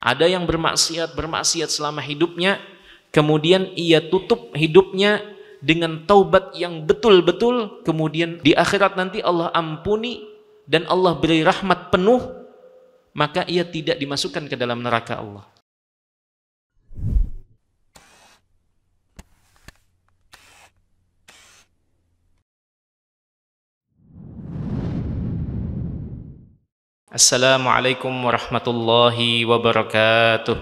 Ada yang bermaksiat selama hidupnya, kemudian ia tutup hidupnya dengan taubat yang betul-betul, kemudian di akhirat nanti Allah ampuni dan Allah beri rahmat penuh, maka ia tidak dimasukkan ke dalam neraka Allah. Assalamualaikum warahmatullahi wabarakatuh.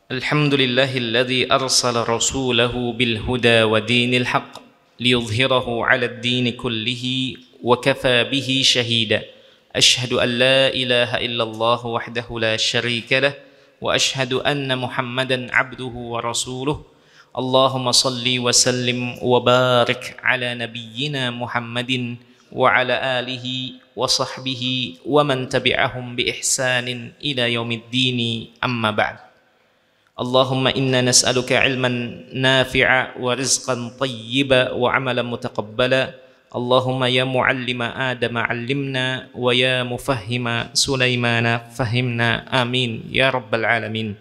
Alhamdulillahilladzi arsala rasulahu bil huda wa dinil haqq liyudhhirahu 'alad dini kullihi wa kafa bihi shahida. Asyhadu an la ilaha illallah wahdahu la syarika lah wa asyhadu anna Muhammadan 'abduhu wa rasuluh. Allahumma salli wa sallim wa barik ala nabiyyina Muhammadin wa ala alihi wa sahbihi wa man tabi'ahum bi ihsanin ila yaumiddin, amma ba'd. Allahumma inna nas'aluka ilman nafi'a wa rizqan tayyiba wa amalan mutaqabbala. Allahumma ya muallima Adama 'allimna wa ya mufahhima Sulaimana fahimna, amin ya rabbal alamin.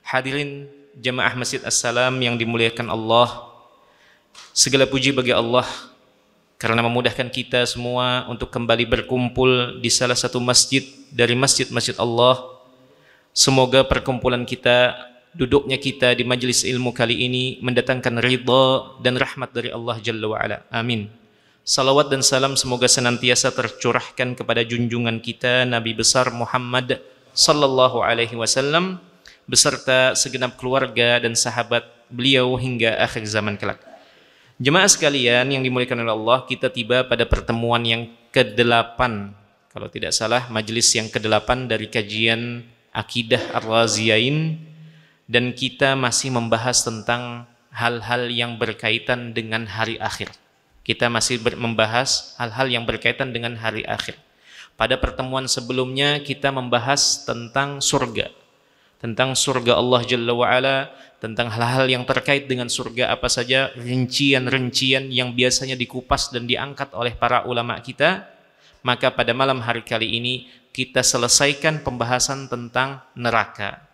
Hadirin jamaah Masjid As-Salam yang dimuliakan Allah, segala puji bagi Allah karena memudahkan kita semua untuk kembali berkumpul di salah satu masjid dari masjid-masjid Allah. Semoga perkumpulan kita, duduknya kita di majelis ilmu kali ini mendatangkan ridha dan rahmat dari Allah Jalla wa'ala, amin. Salawat dan salam semoga senantiasa tercurahkan kepada junjungan kita Nabi besar Muhammad sallallahu alaihi wasallam beserta segenap keluarga dan sahabat beliau hingga akhir zaman kelak. Jemaah sekalian yang dimuliakan oleh Allah, kita tiba pada pertemuan yang ke-8, kalau tidak salah majelis yang ke-8 dari kajian Akidah Ar-Raziyain, dan kita masih membahas tentang hal-hal yang berkaitan dengan hari akhir. Kita masih membahas hal-hal yang berkaitan dengan hari akhir. Pada pertemuan sebelumnya kita membahas tentang surga Allah Jalla wa'ala, tentang hal-hal yang terkait dengan surga apa saja, rincian-rincian yang biasanya dikupas dan diangkat oleh para ulama kita. Maka pada malam hari kali ini kita selesaikan pembahasan tentang neraka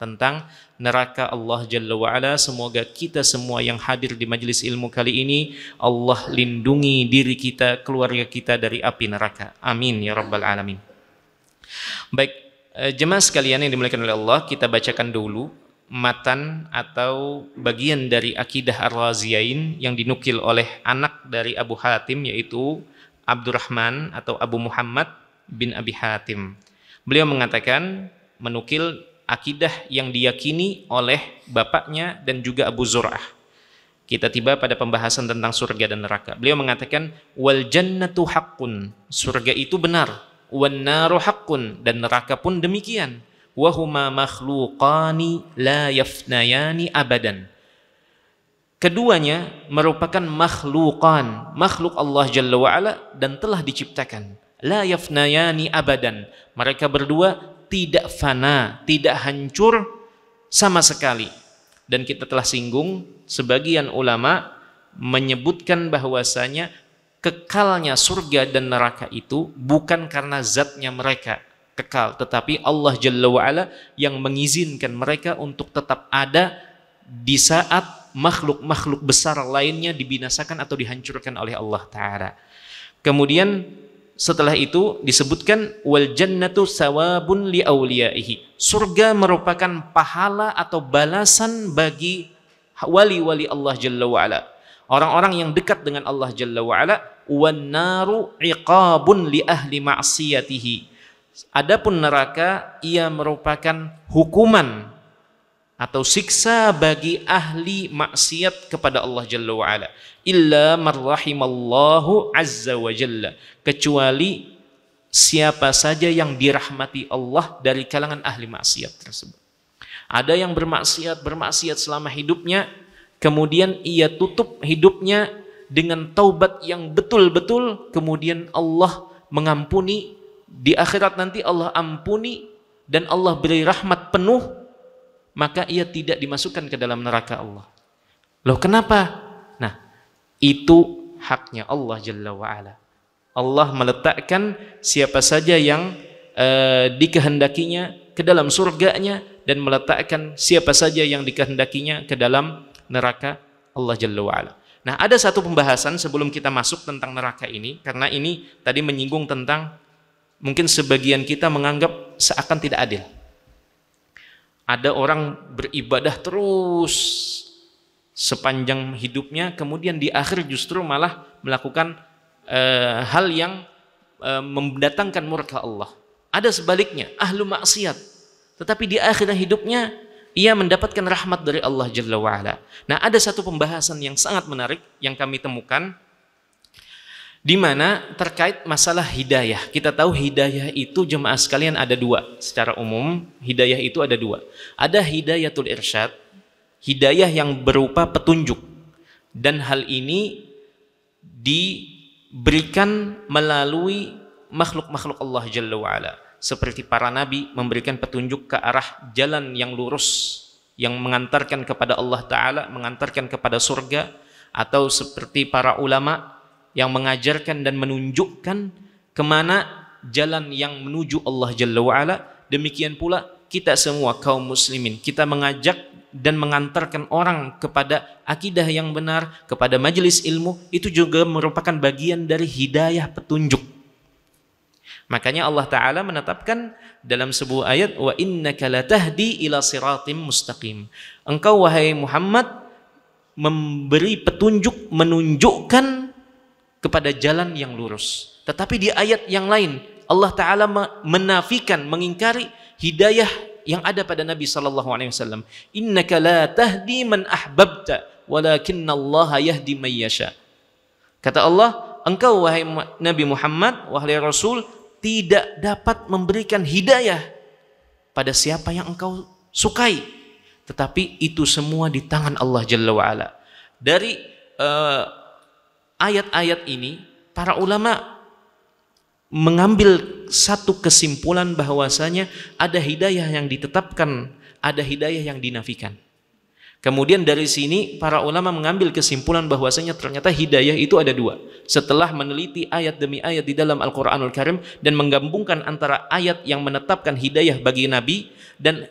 Allah Jalla wa'ala. Semoga kita semua yang hadir di majelis ilmu kali ini Allah lindungi diri kita, keluarga kita dari api neraka, amin ya rabbal alamin. Baik, jemaah sekalian yang dimuliakan oleh Allah, kita bacakan dulu matan atau bagian dari Akidah Ar-Raziyain yang dinukil oleh anak dari Abu Hatim, yaitu Abdurrahman atau Abu Muhammad bin Abi Hatim. Beliau mengatakan, menukil akidah yang diyakini oleh bapaknya dan juga Abu Zur'ah. Kita tiba pada pembahasan tentang surga dan neraka. Beliau mengatakan, wal jannatu haqqun, surga itu benar, wan naru haqqun, dan neraka pun demikian, wa huma makhluqani la yafnayani abadan. Keduanya merupakan makhluk Allah Jalla wa'ala dan telah diciptakan. La yafnayani abadan, mereka berdua tidak fana, tidak hancur sama sekali. Dan kita telah singgung, sebagian ulama menyebutkan bahwasanya kekalnya surga dan neraka itu bukan karena zatnya mereka kekal, tetapi Allah Jalla wa'ala yang mengizinkan mereka untuk tetap ada di saat makhluk-makhluk besar lainnya dibinasakan atau dihancurkan oleh Allah Ta'ala. Kemudian setelah itu disebutkan wal jannatu sawabun li awliyaihi, surga merupakan pahala atau balasan bagi wali-wali Allah Jalla wa'ala, orang-orang yang dekat dengan Allah Jalla wa'ala. Wan naru iqabun li ahli ma'siyatihi, adapun neraka ia merupakan hukuman atau siksa bagi ahli maksiat kepada Allah Jalla wa'ala. Illa marrahimallahu azza wa jalla, kecuali siapa saja yang dirahmati Allah dari kalangan ahli maksiat tersebut. Ada yang bermaksiat selama hidupnya, kemudian ia tutup hidupnya dengan taubat yang betul-betul, kemudian Allah mengampuni, di akhirat nanti Allah ampuni dan Allah beri rahmat penuh, maka ia tidak dimasukkan ke dalam neraka Allah. Loh kenapa? Nah, itu haknya Allah Jalla wa'ala. Allah meletakkan siapa saja yang dikehendakinya ke dalam surganya dan meletakkan siapa saja yang dikehendakinya ke dalam neraka Allah Jalla wa'ala. Nah, ada satu pembahasan sebelum kita masuk tentang neraka ini, karena ini tadi menyinggung tentang mungkin sebagian kita menganggap seakan tidak adil. Ada orang beribadah terus sepanjang hidupnya, kemudian di akhir justru malah melakukan hal yang mendatangkan murka Allah. Ada sebaliknya, ahlu maksiat, tetapi di akhir hidupnya ia mendapatkan rahmat dari Allah Jalla wa'ala. Nah, ada satu pembahasan yang sangat menarik yang kami temukan, di mana terkait masalah hidayah. Kita tahu hidayah itu jemaah sekalian ada dua. Secara umum, hidayah itu ada dua. Ada hidayatul irsyad, hidayah yang berupa petunjuk. Dan hal ini diberikan melalui makhluk-makhluk Allah Jalla wa'ala. Seperti para nabi memberikan petunjuk ke arah jalan yang lurus, yang mengantarkan kepada Allah Ta'ala, mengantarkan kepada surga. Atau seperti para ulama yang mengajarkan dan menunjukkan kemana jalan yang menuju Allah Jalla wa'ala. Demikian pula kita semua kaum muslimin, kita mengajak dan mengantarkan orang kepada akidah yang benar, kepada majelis ilmu, itu juga merupakan bagian dari hidayah petunjuk. Makanya Allah Ta'ala menetapkan dalam sebuah ayat, wa innaka latahdi ila siratim mustaqim. Engkau wahai Muhammad memberi petunjuk, menunjukkan kepada jalan yang lurus. Tetapi di ayat yang lain Allah Ta'ala menafikan, mengingkari hidayah yang ada pada Nabi SAW. Innaka la tahdi man ahbabta walakinnallaha yahdi man yasha. Kata Allah, engkau wahai Nabi Muhammad, wahai Rasul, tidak dapat memberikan hidayah pada siapa yang engkau sukai, tetapi itu semua di tangan Allah Jalla wa'ala. Dari ayat-ayat ini para ulama mengambil satu kesimpulan bahwasanya ada hidayah yang ditetapkan, ada hidayah yang dinafikan. Kemudian dari sini para ulama mengambil kesimpulan bahwasanya ternyata hidayah itu ada dua. Setelah meneliti ayat demi ayat di dalam Al-Quranul Karim dan menggabungkan antara ayat yang menetapkan hidayah bagi Nabi dan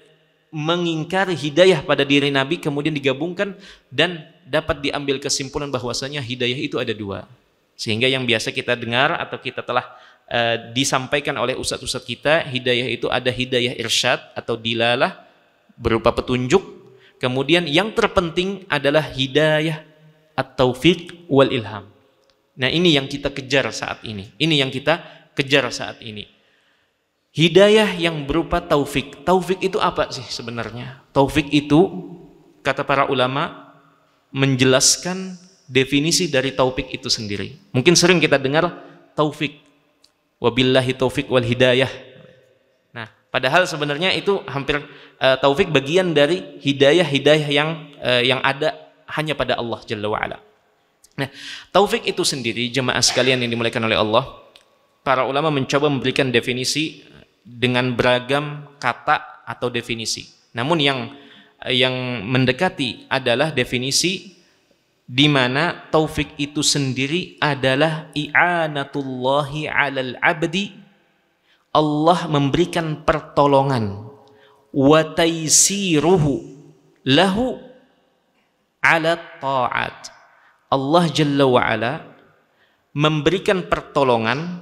mengingkari hidayah pada diri Nabi, kemudian digabungkan dan dapat diambil kesimpulan bahwasanya hidayah itu ada dua. Sehingga yang biasa kita dengar atau kita telah disampaikan oleh ustadz-ustadz kita, hidayah itu ada hidayah irsyad atau dilalah berupa petunjuk. Kemudian yang terpenting adalah hidayah at-taufiq wal ilham. Nah, ini yang kita kejar saat ini. Ini yang kita kejar saat ini. Hidayah yang berupa taufik. Taufik itu apa sih sebenarnya? Taufik itu, kata para ulama, menjelaskan definisi dari taufik itu sendiri. Mungkin sering kita dengar taufik. Wabillahi taufik wal hidayah. Nah, padahal sebenarnya itu hampir taufik bagian dari hidayah yang ada hanya pada Allah Jalla wa'ala. Nah, taufik itu sendiri, jemaah sekalian yang dimuliakan oleh Allah, para ulama mencoba memberikan definisi dengan beragam kata atau definisi. Namun yang mendekati adalah definisi di mana taufik itu sendiri adalah i'anatullahi 'alal 'abdi, Allah memberikan pertolongan, wa taysiruhu lahu 'ala ta'at. Allah Jalla wa'ala memberikan pertolongan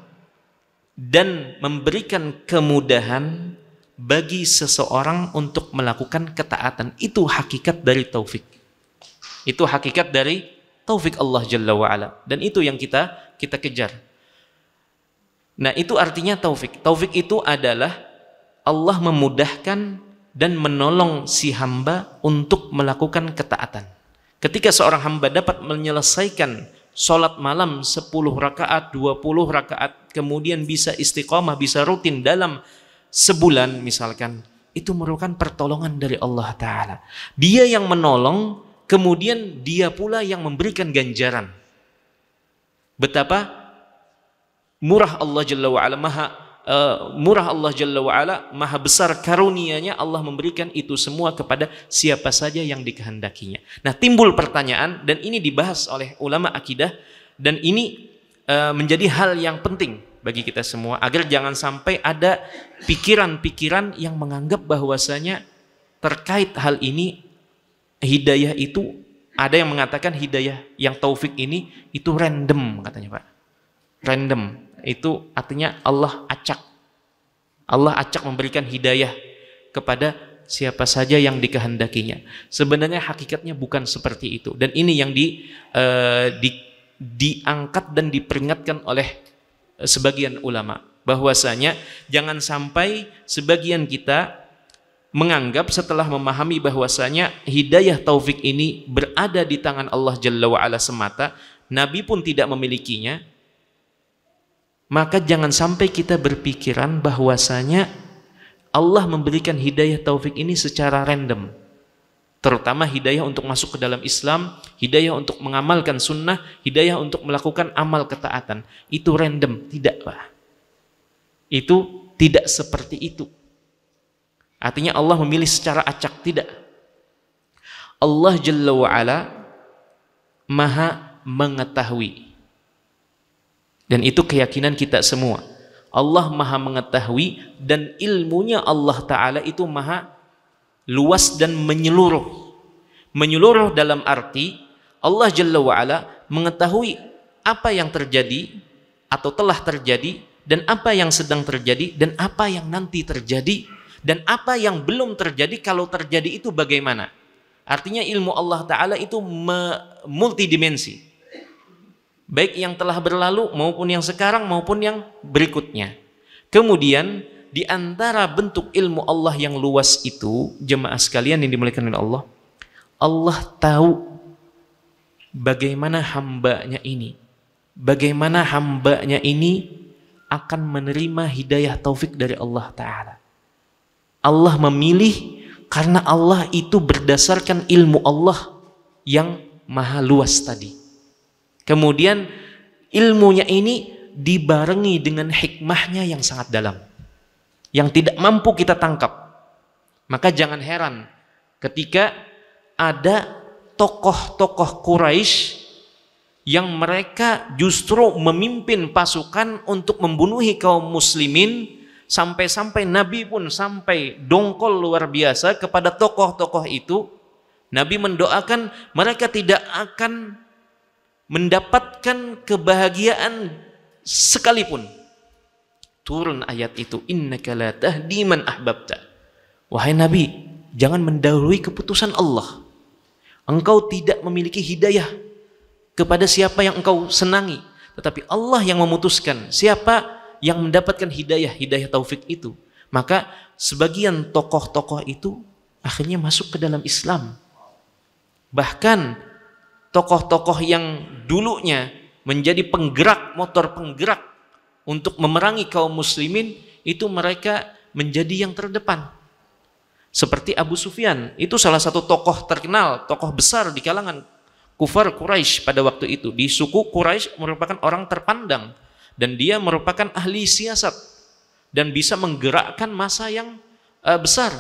dan memberikan kemudahan bagi seseorang untuk melakukan ketaatan. Itu hakikat dari taufik. Itu hakikat dari taufik Allah Jalla wa'ala. Dan itu yang kita kejar. Nah, itu artinya taufik. Taufik itu adalah Allah memudahkan dan menolong si hamba untuk melakukan ketaatan. Ketika seorang hamba dapat menyelesaikan sholat malam 10 rakaat, 20 rakaat, kemudian bisa istiqamah, bisa rutin dalam sebulan misalkan, itu merupakan pertolongan dari Allah Ta'ala. Dia yang menolong, kemudian dia pula yang memberikan ganjaran. Betapa murah Allah Jalla wa'ala, murah Allah Jalla wa'ala, maha besar karunia-Nya, Allah memberikan itu semua kepada siapa saja yang dikehendakinya. Nah, timbul pertanyaan, dan ini dibahas oleh ulama akidah, dan ini menjadi hal yang penting bagi kita semua agar jangan sampai ada pikiran-pikiran yang menganggap bahwasanya terkait hal ini hidayah itu, ada yang mengatakan hidayah yang taufik ini itu random katanya Pak. Random itu artinya Allah acak. Allah acak memberikan hidayah kepada siapa saja yang dikehendakinya. Sebenarnya hakikatnya bukan seperti itu. Dan ini yang diangkat dan diperingatkan oleh sebagian ulama, bahwasanya jangan sampai sebagian kita menganggap setelah memahami bahwasanya hidayah taufik ini berada di tangan Allah Jalla wa'ala semata, Nabi pun tidak memilikinya, maka jangan sampai kita berpikiran bahwasanya Allah memberikan hidayah taufik ini secara random, terutama hidayah untuk masuk ke dalam Islam, hidayah untuk mengamalkan sunnah, hidayah untuk melakukan amal ketaatan. Itu random, tidak Pak. Itu tidak seperti itu. Artinya Allah memilih secara acak, tidak. Allah Jalla wa'ala maha mengetahui. Dan itu keyakinan kita semua. Allah maha mengetahui dan ilmunya Allah Ta'ala itu maha luas dan menyeluruh. Menyeluruh dalam arti Allah Jalla wa'ala mengetahui apa yang terjadi atau telah terjadi, dan apa yang sedang terjadi, dan apa yang nanti terjadi, dan apa yang belum terjadi, kalau terjadi itu bagaimana. Artinya ilmu Allah Ta'ala itu multidimensi, baik yang telah berlalu maupun yang sekarang maupun yang berikutnya. Kemudian di antara bentuk ilmu Allah yang luas itu, jemaah sekalian yang dimuliakan oleh Allah, Allah tahu bagaimana hambanya ini akan menerima hidayah taufik dari Allah Ta'ala. Allah memilih karena Allah itu berdasarkan ilmu Allah yang maha luas tadi. Kemudian ilmunya ini dibarengi dengan hikmahnya yang sangat dalam, yang tidak mampu kita tangkap. Maka jangan heran ketika ada tokoh-tokoh Quraisy yang mereka justru memimpin pasukan untuk membunuhi kaum muslimin, sampai-sampai Nabi pun sampai dongkol luar biasa kepada tokoh-tokoh itu. Nabi mendoakan mereka tidak akan mendapatkan kebahagiaan sekalipun. Turun ayat itu, innaka la tahdi man ahbabta. Wahai Nabi, jangan mendahului keputusan Allah. Engkau tidak memiliki hidayah kepada siapa yang engkau senangi, tetapi Allah yang memutuskan siapa yang mendapatkan hidayah taufik itu. Maka sebagian tokoh-tokoh itu akhirnya masuk ke dalam Islam. Bahkan tokoh-tokoh yang dulunya menjadi motor penggerak untuk memerangi kaum muslimin, itu mereka menjadi yang terdepan. Seperti Abu Sufyan, itu salah satu tokoh terkenal, tokoh besar di kalangan kufar Quraisy pada waktu itu. Di suku Quraisy merupakan orang terpandang, dan dia merupakan ahli siasat dan bisa menggerakkan massa yang besar.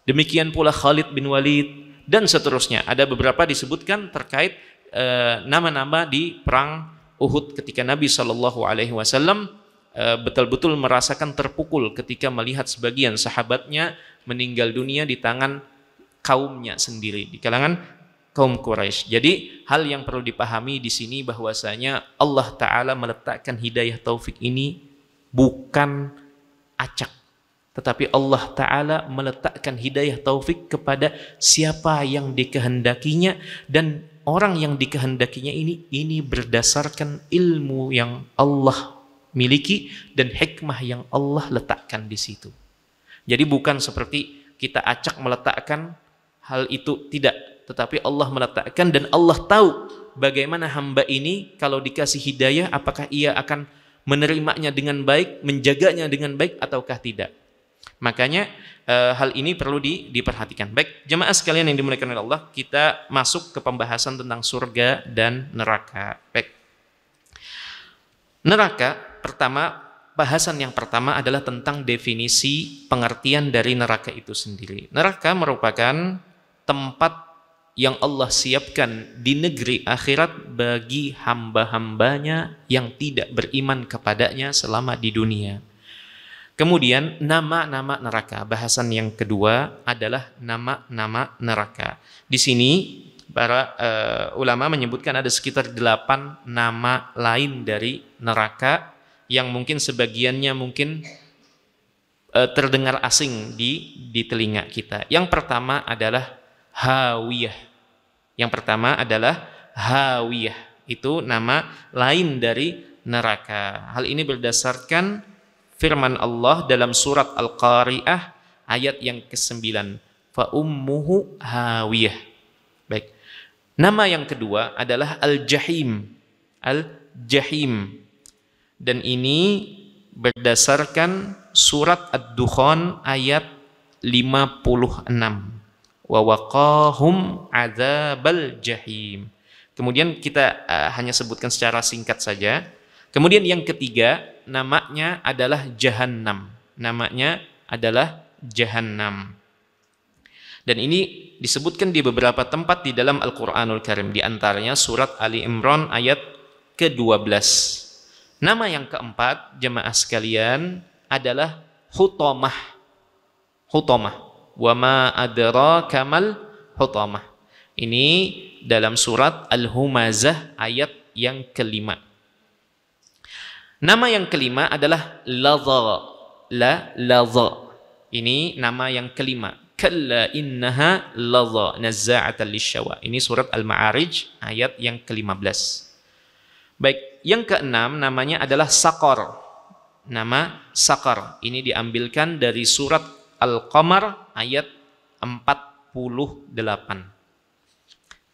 Demikian pula Khalid bin Walid dan seterusnya. Ada beberapa disebutkan terkait nama-nama di perang Uhud ketika Nabi SAW betul-betul merasakan terpukul ketika melihat sebagian sahabatnya meninggal dunia di tangan kaumnya sendiri, di kalangan kaum Quraisy. Jadi hal yang perlu dipahami di sini bahwasanya Allah Ta'ala meletakkan hidayah taufik ini bukan acak, tetapi Allah Ta'ala meletakkan hidayah taufik kepada siapa yang dikehendakinya, dan orang yang dikehendakinya ini berdasarkan ilmu yang Allah miliki dan hikmah yang Allah letakkan di situ. Jadi bukan seperti kita acak meletakkan hal itu, tidak, tetapi Allah meletakkan, dan Allah tahu bagaimana hamba ini kalau dikasih hidayah, apakah ia akan menerimanya dengan baik, menjaganya dengan baik ataukah tidak. Makanya hal ini perlu diperhatikan. Baik, jemaah sekalian yang dimuliakan oleh Allah, kita masuk ke pembahasan tentang surga dan neraka. Baik. Neraka, bahasan yang pertama adalah tentang definisi pengertian dari neraka itu sendiri. Neraka merupakan tempat yang Allah siapkan di negeri akhirat bagi hamba-hambanya yang tidak beriman kepadanya selama di dunia. Kemudian nama-nama neraka. Bahasan yang kedua adalah nama-nama neraka. Di sini para ulama menyebutkan ada sekitar 8 nama lain dari neraka yang mungkin sebagiannya mungkin terdengar asing di telinga kita. Yang pertama adalah Hawiyah. Yang pertama adalah Hawiyah. Itu nama lain dari neraka. Hal ini berdasarkan firman Allah dalam surat Al-Qari'ah ayat yang ke-9. Fa ummuhu hawiyah. Baik. Nama yang kedua adalah Al-Jahim. Al-Jahim. Dan ini berdasarkan surat Ad-Dukhan ayat 56. Wa waqahum adzabal jahim. Kemudian kita hanya sebutkan secara singkat saja. Kemudian yang ketiga namanya adalah Jahannam. Namanya adalah Jahannam. Dan ini disebutkan di beberapa tempat di dalam Al-Qur'anul Karim, di antaranya surat Ali Imran ayat ke-12. Nama yang keempat jemaah sekalian adalah Hutamah. Hutamah. Wa ma adraka mal hutamah. Ini dalam surat Al-Humazah ayat yang kelima. Nama yang kelima adalah Ladha. Ladha. Ini nama yang kelima. Kalla innaha ladha nazza'atan lisyawa. Ini surat Al-Ma'arij ayat yang ke-15. Baik, yang keenam namanya adalah Saqar. Nama Saqar. Ini diambilkan dari surat Al-Qamar ayat 48.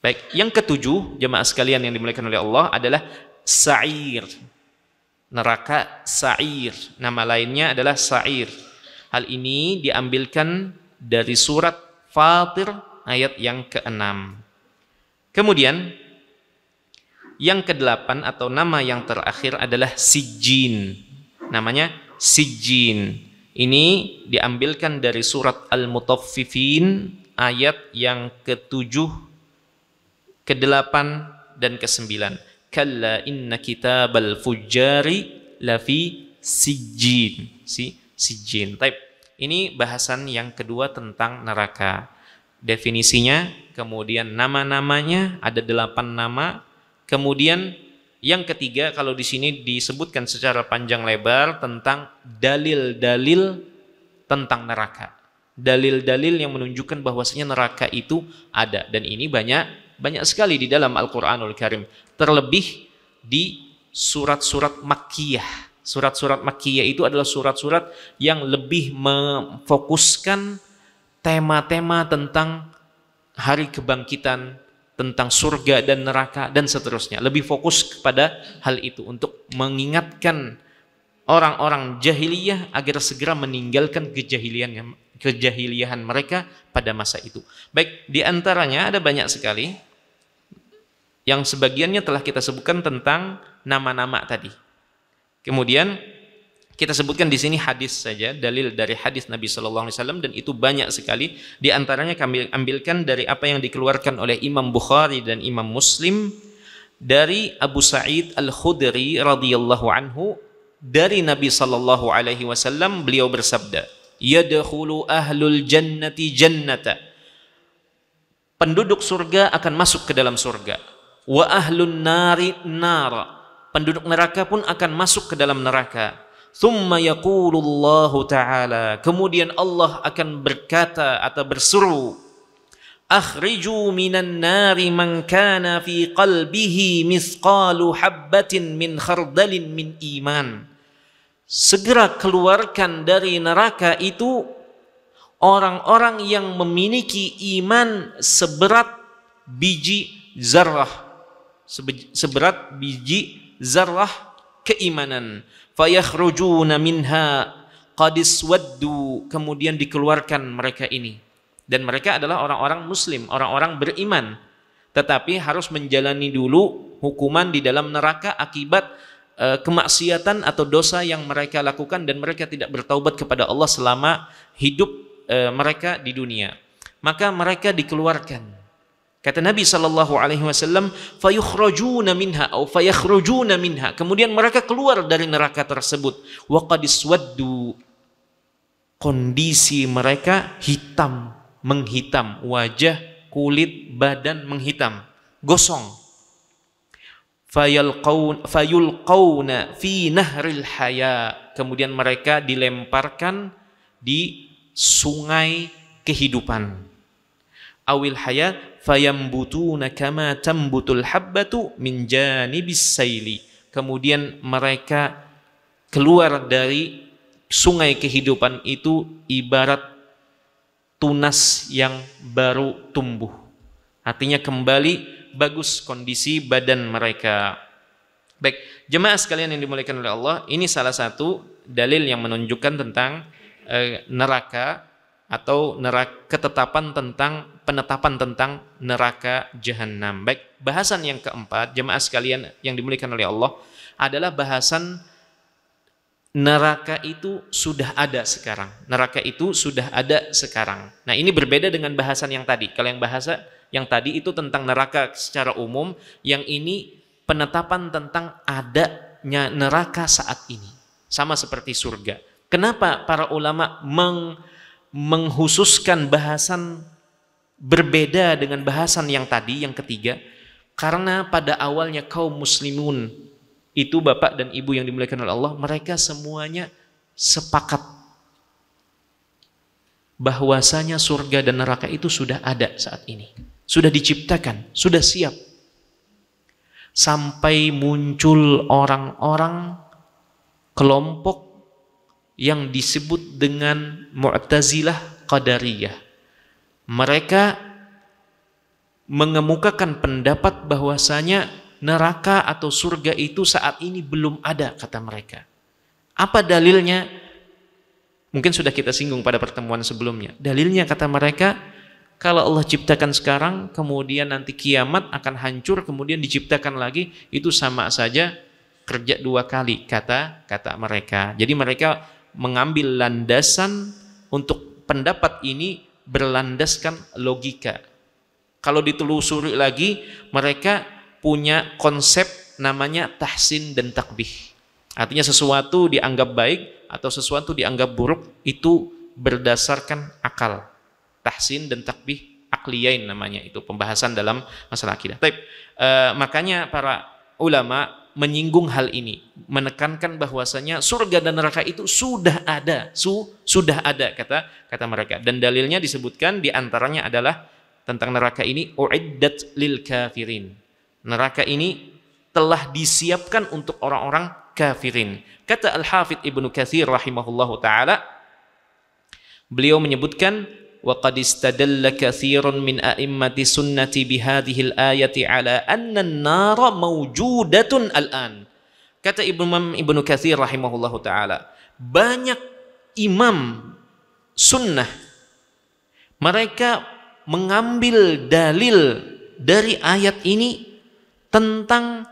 Baik, yang ketujuh jemaah sekalian yang dimuliakan oleh Allah adalah Sa'ir. Neraka Sa'ir. Nama lainnya adalah Sa'ir. Hal ini diambilkan dari surat Fatir ayat yang ke-6. Kemudian yang ke-8 atau nama yang terakhir adalah Sijjin. Namanya Sijjin. Ini diambilkan dari surat Al-Mutaffifin ayat yang ke-7, ke-8 dan ke-9. Kalla inna kitabal fujjari lafi sijjin. Sijjin. Taib. Ini bahasan yang kedua tentang neraka. Definisinya, kemudian nama-namanya ada 8 nama. Kemudian yang ketiga, kalau di sini disebutkan secara panjang lebar tentang dalil-dalil tentang neraka. Dalil-dalil yang menunjukkan bahwasanya neraka itu ada, dan ini banyak sekali di dalam Al-Qur'anul Karim. Terlebih di surat-surat Makkiyah. Surat-surat Makkiyah itu adalah surat-surat yang lebih memfokuskan tema-tema tentang hari kebangkitan, tentang surga dan neraka dan seterusnya. Lebih fokus kepada hal itu untuk mengingatkan orang-orang jahiliyah agar segera meninggalkan kejahiliahan mereka pada masa itu. Baik, di antaranya ada banyak sekali yang sebagiannya telah kita sebutkan tentang nama-nama tadi. Kemudian kita sebutkan di sini hadis saja, dalil dari hadis Nabi Shallallahu Alaihi Wasallam, dan itu banyak sekali. Di antaranya kami ambilkan dari apa yang dikeluarkan oleh Imam Bukhari dan Imam Muslim dari Abu Sa'id Al-Khudri radhiyallahu anhu, dari Nabi Shallallahu Alaihi Wasallam, beliau bersabda, yadkhulu ahlul jannati jannata. Penduduk surga akan masuk ke dalam surga. Wa ahlun nari nara. Penduduk neraka pun akan masuk ke dalam neraka. Thumma yaqulullahu ta'ala, kemudian Allah akan berkata atau berseru, akhriju minan nari man kana fi qalbihi mithqalu habbatin min khardalin min iman. Segera keluarkan dari neraka itu orang-orang yang memiliki iman seberat biji zarrah, seberat biji zarrah keimanan. Fayakhrujuna minha qadis waddu, kemudian dikeluarkan mereka ini, dan mereka adalah orang-orang muslim, orang-orang beriman, tetapi harus menjalani dulu hukuman di dalam neraka akibat kemaksiatan atau dosa yang mereka lakukan, dan mereka tidak bertaubat kepada Allah selama hidup mereka di dunia. Maka mereka dikeluarkan Kata Nabi sallallahu alaihi wasallam, fayukhrajuna minha atau fayakhrujuna minha. Kemudian mereka keluar dari neraka tersebut. Wa qad iswaddu. Kondisi mereka hitam, menghitam, wajah, kulit, badan menghitam, gosong. Fayulqawna fi nahril haya. Kemudian mereka dilemparkan di sungai kehidupan. Awil haya fayambutuna kama tambutul habbatu min janibis saili. Kemudian mereka keluar dari sungai kehidupan itu ibarat tunas yang baru tumbuh. Artinya kembali bagus kondisi badan mereka. Baik, jemaah sekalian yang dimuliakan oleh Allah, ini salah satu dalil yang menunjukkan tentang neraka atau ketetapan tentang penetapan tentang neraka jahanam. Baik, bahasan yang keempat, jemaah sekalian yang dimuliakan oleh Allah, adalah bahasan neraka itu sudah ada sekarang. Neraka itu sudah ada sekarang. Nah, ini berbeda dengan bahasan yang tadi. Kalau yang tadi itu tentang neraka secara umum, yang ini penetapan tentang adanya neraka saat ini. Sama seperti surga. Kenapa para ulama menghususkan bahasan berbeda dengan bahasan yang tadi, yang ketiga? Karena pada awalnya kaum muslimun itu, bapak dan ibu yang dimuliakan oleh Allah, mereka semuanya sepakat bahwasanya surga dan neraka itu sudah ada saat ini, sudah diciptakan, sudah siap. Sampai muncul orang-orang kelompok yang disebut dengan Mu'tazilah Qadariyah. Mereka mengemukakan pendapat bahwasanya neraka atau surga itu saat ini belum ada, kata mereka. Apa dalilnya? Mungkin sudah kita singgung pada pertemuan sebelumnya. Dalilnya, kata mereka, kalau Allah ciptakan sekarang, kemudian nanti kiamat akan hancur, kemudian diciptakan lagi, itu sama saja kerja dua kali, kata mereka. Jadi mereka mengambil landasan untuk pendapat ini berlandaskan logika. Kalau ditelusuri lagi, mereka punya konsep namanya tahsin dan takbih. Artinya sesuatu dianggap baik atau sesuatu dianggap buruk itu berdasarkan akal. Tahsin dan takbih akliyain namanya, itu pembahasan dalam masalah akidah. Makanya para ulama menyinggung hal ini, menekankan bahwasanya surga dan neraka itu sudah ada, sudah ada, kata mereka. Dan dalilnya disebutkan diantaranya adalah tentang neraka ini, uiddat lil kafirin. Neraka ini telah disiapkan untuk orang-orang kafirin. Kata Al-Hafidh Ibnu Katsir rahimahullahu taala, beliau menyebutkan, wa qad istadalla katsirun min a'immati sunnati bihadhihi al-ayati ala anna an-nara mawjudatun al-an. Kata Ibnu Katsir rahimahullahu taala, banyak imam sunnah mereka mengambil dalil dari ayat ini tentang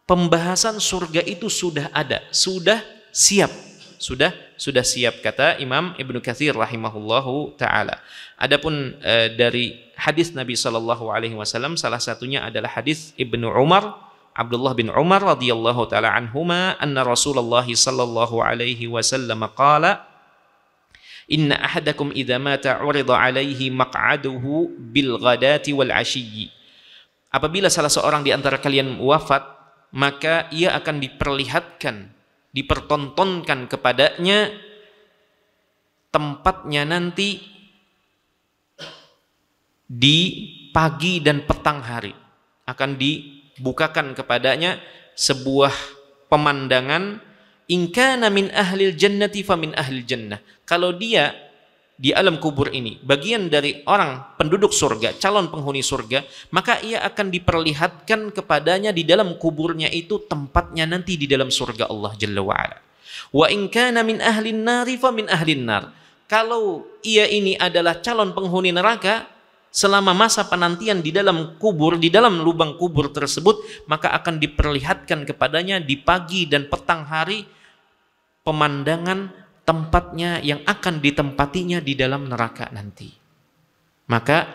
pembahasan surga itu sudah ada, sudah siap. Sudah siap, kata Imam Ibnu Katsir rahimahullahu taala. Adapun dari hadis Nabi sallallahu alaihi wasallam, salah satunya adalah hadis Ibnu Umar, Abdullah bin Umar radhiyallahu taala anhuma, anna Rasulullah sallallahu alaihi wasallam qala, inna ahadakum idza mata urida alaihi maq'aduhu bil ghadati wal 'ashiyyi. Apabila salah seorang di antara kalian wafat, maka ia akan dipertontonkan kepadanya tempatnya nanti di pagi dan petang hari. Akan dibukakan kepadanya sebuah pemandangan, in kana min ahlil jannati fa min ahlil jannah. Kalau dia di alam kubur ini bagian dari orang penduduk surga, calon penghuni surga, maka ia akan diperlihatkan kepadanya di dalam kuburnya itu tempatnya nanti di dalam surga Allah Jalla wa'ala. Wa in kana min ahlin nari fa min ahlin nar. Kalau ia ini adalah calon penghuni neraka, selama masa penantian di dalam kubur, di dalam lubang kubur tersebut, maka akan diperlihatkan kepadanya di pagi dan petang hari pemandangan tempatnya yang akan ditempatinya di dalam neraka nanti. Maka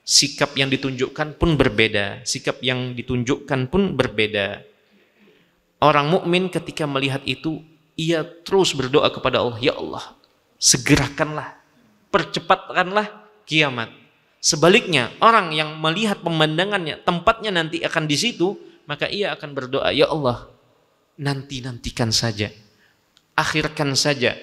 sikap yang ditunjukkan pun berbeda, sikap yang ditunjukkan pun berbeda. Orang mukmin ketika melihat itu, ia terus berdoa kepada Allah, ya Allah, segerakanlah, percepatkanlah kiamat. Sebaliknya, orang yang melihat pemandangannya, tempatnya nanti akan di situ, maka ia akan berdoa, ya Allah, nantikan saja, akhirkan saja